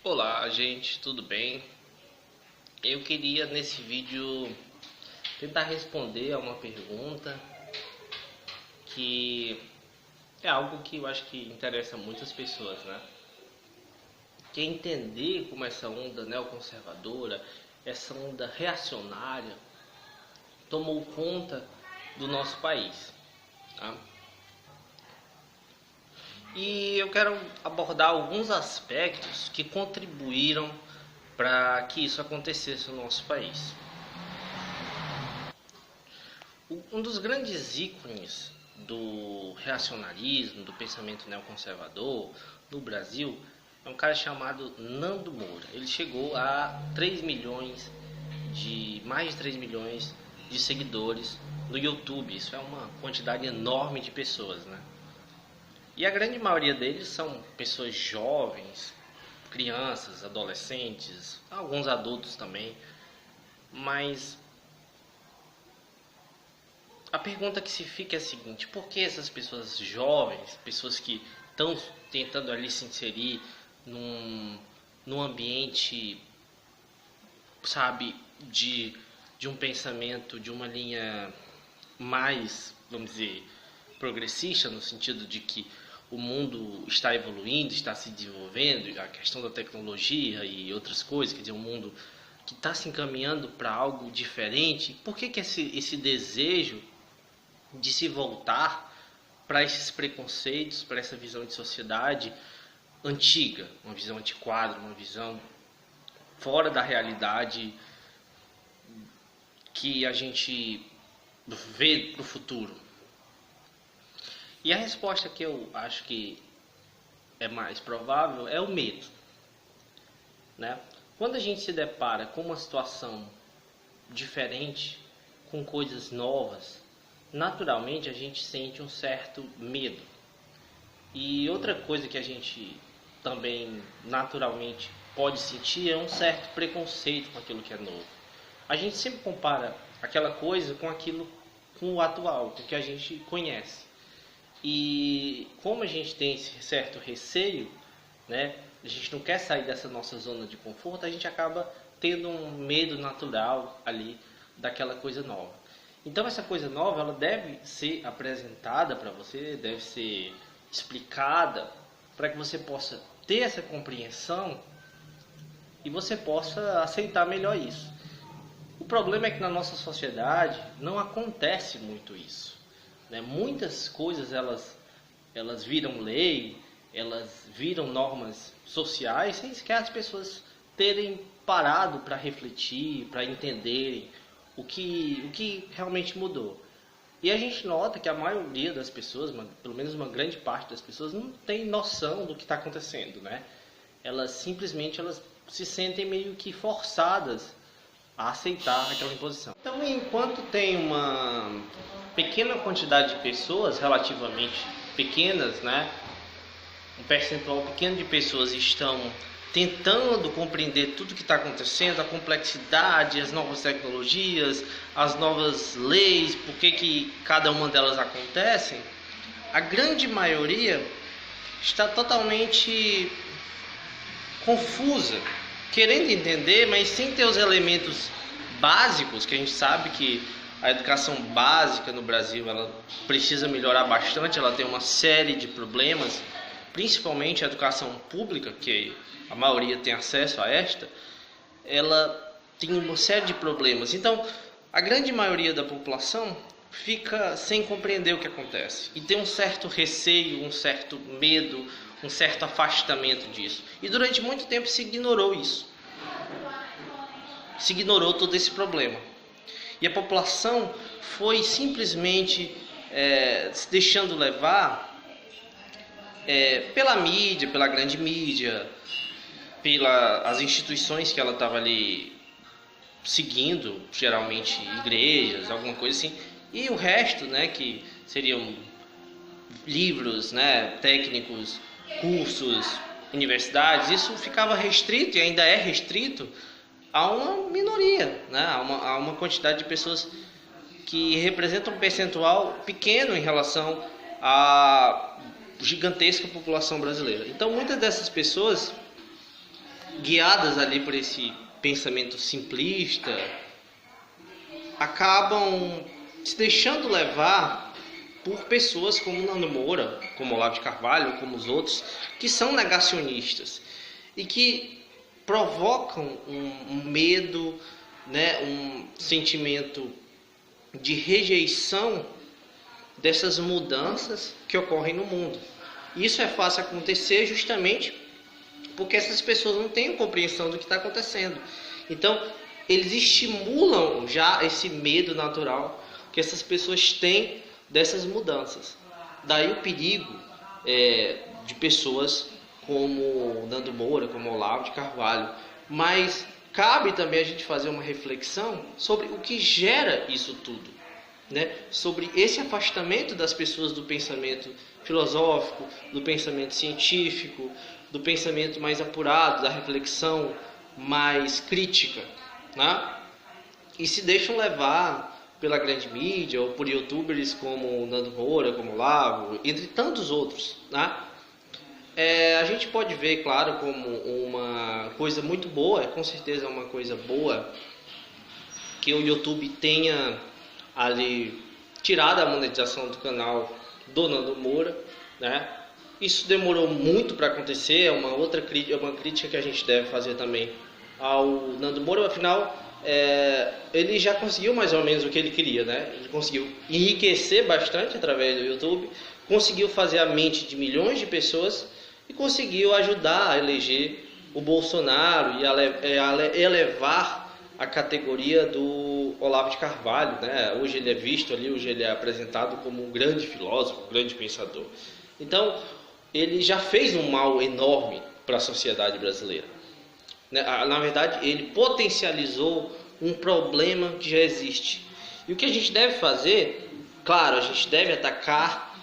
Olá, gente, tudo bem? Eu queria nesse vídeo tentar responder a uma pergunta que é algo que eu acho que interessa muitas pessoas, né? Que é entender como essa onda neoconservadora, essa onda reacionária tomou conta do nosso país, tá? E eu quero abordar alguns aspectos que contribuíram para que isso acontecesse no nosso país. Um dos grandes ícones do reacionarismo, do pensamento neoconservador no Brasil é um cara chamado Nando Moura. Ele chegou a mais de 3 milhões de seguidores no YouTube. Isso é uma quantidade enorme de pessoas, né? E a grande maioria deles são pessoas jovens, crianças, adolescentes, alguns adultos também. Mas a pergunta que se fica é a seguinte: por que essas pessoas jovens, pessoas que estão tentando ali se inserir num ambiente, sabe, de um pensamento, de uma linha mais, vamos dizer, progressista, no sentido de que o mundo está evoluindo, está se desenvolvendo, a questão da tecnologia e outras coisas, quer dizer, um mundo que está se encaminhando para algo diferente, por que esse desejo de se voltar para esses preconceitos, para essa visão de sociedade antiga, uma visão antiquada, uma visão fora da realidade que a gente vê para o futuro? E a resposta que eu acho que é mais provável é o medo, né? Quando a gente se depara com uma situação diferente, com coisas novas, naturalmente a gente sente um certo medo. E outra coisa que a gente também naturalmente pode sentir é um certo preconceito com aquilo que é novo. A gente sempre compara aquela coisa com o atual, com o que a gente conhece. E como a gente tem esse certo receio, né, a gente não quer sair dessa nossa zona de conforto, a gente acaba tendo um medo natural ali daquela coisa nova. Então essa coisa nova, ela deve ser apresentada para você, deve ser explicada para que você possa ter essa compreensão e você possa aceitar melhor isso. O problema é que na nossa sociedade não acontece muito isso, né? Muitas coisas elas viram lei, elas viram normas sociais sem sequer as pessoas terem parado para refletir, para entenderem o que realmente mudou. E a gente nota que a maioria das pessoas, pelo menos uma grande parte das pessoas, não tem noção do que está acontecendo, né? Elas simplesmente se sentem meio que forçadas a aceitar aquela imposição. Então, enquanto tem uma pequena quantidade de pessoas, relativamente pequenas, né? Um percentual pequeno de pessoas estão tentando compreender tudo que está acontecendo, a complexidade, as novas tecnologias, as novas leis, por que cada uma delas acontecem, a grande maioria está totalmente confusa, querendo entender, mas sem ter os elementos básicos, que a gente sabe que a educação básica no Brasil ela precisa melhorar bastante, ela tem uma série de problemas, principalmente a educação pública, que a maioria tem acesso a esta, ela tem uma série de problemas. Então, a grande maioria da população fica sem compreender o que acontece e tem um certo receio, um certo medo, um certo afastamento disso. E durante muito tempo se ignorou isso. Se ignorou todo esse problema. E a população foi simplesmente se deixando levar pela mídia, pela grande mídia, pelas instituições que ela estava ali seguindo, geralmente igrejas, alguma coisa assim, e o resto, né, que seriam livros, né, técnicos, cursos, universidades, isso ficava restrito e ainda é restrito a uma minoria, né, a uma quantidade de pessoas que representam um percentual pequeno em relação à gigantesca população brasileira. Então muitas dessas pessoas guiadas ali por esse pensamento simplista, acabam se deixando levar por pessoas como Nando Moura, como Olavo de Carvalho, como os outros, que são negacionistas e que provocam um medo, né, um sentimento de rejeição dessas mudanças que ocorrem no mundo. Isso é fácil acontecer justamente porque essas pessoas não têm compreensão do que está acontecendo. Então, eles estimulam já esse medo natural que essas pessoas têm dessas mudanças. Daí o perigo de pessoas como Nando Moura, como Olavo de Carvalho. Mas cabe também a gente fazer uma reflexão sobre o que gera isso tudo, né? Sobre esse afastamento das pessoas do pensamento filosófico, do pensamento científico, do pensamento mais apurado, da reflexão mais crítica, né? E se deixam levar pela grande mídia ou por youtubers como Nando Moura, como Olavo, entre tantos outros, né? A gente pode ver, claro, como uma coisa muito boa, com certeza é uma coisa boa, que o YouTube tenha ali tirado a monetização do canal do Nando Moura, né? Isso demorou muito para acontecer, é uma crítica que a gente deve fazer também ao Nando Moura. Afinal, ele já conseguiu mais ou menos o que ele queria, né? Ele conseguiu enriquecer bastante através do YouTube, conseguiu fazer a mente de milhões de pessoas e conseguiu ajudar a eleger o Bolsonaro e a elevar a categoria do Olavo de Carvalho, né? Hoje ele é visto ali, hoje ele é apresentado como um grande filósofo, um grande pensador. Então, ele já fez um mal enorme para a sociedade brasileira. Na verdade, ele potencializou um problema que já existe. E o que a gente deve fazer, claro, a gente deve atacar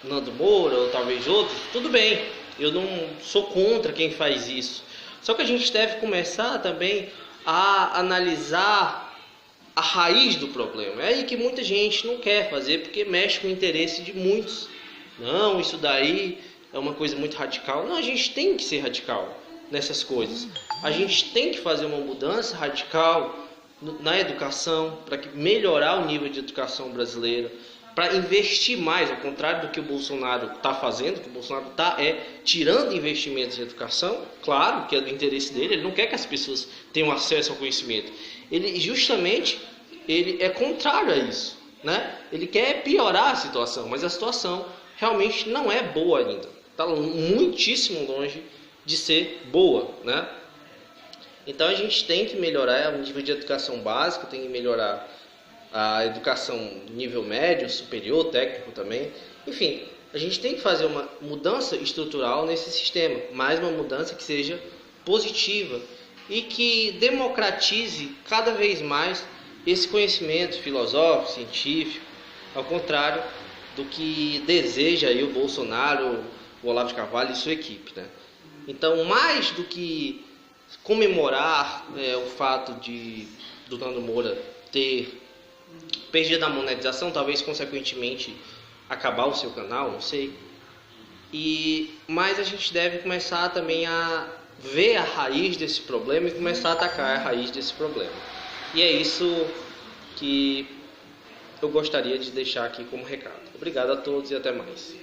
Nando Moura ou talvez outros, tudo bem, eu não sou contra quem faz isso. Só que a gente deve começar também a analisar a raiz do problema. É aí que muita gente não quer fazer, porque mexe com o interesse de muitos. Não, isso daí é uma coisa muito radical. Não, a gente tem que ser radical nessas coisas. A gente tem que fazer uma mudança radical na educação, para melhorar o nível de educação brasileira, para investir mais, ao contrário do que o Bolsonaro está fazendo, que o Bolsonaro está tirando investimentos em educação, claro que é do interesse dele, ele não quer que as pessoas tenham acesso ao conhecimento. Ele justamente é contrário a isso, né? Ele quer piorar a situação, mas a situação realmente não é boa ainda. Está muitíssimo longe de ser boa, né? Então a gente tem que melhorar o nível de educação básica, tem que melhorar a educação nível médio, superior, técnico também. Enfim, a gente tem que fazer uma mudança estrutural nesse sistema, mas uma mudança que seja positiva e que democratize cada vez mais esse conhecimento filosófico, científico, ao contrário do que deseja aí o Bolsonaro, o Olavo de Carvalho e sua equipe, né? Então, mais do que comemorar o fato do Nando Moura ter perdido a monetização, talvez consequentemente acabar o seu canal, não sei. Mas a gente deve começar também a ver a raiz desse problema e começar a atacar a raiz desse problema. E é isso que eu gostaria de deixar aqui como recado. Obrigado a todos e até mais.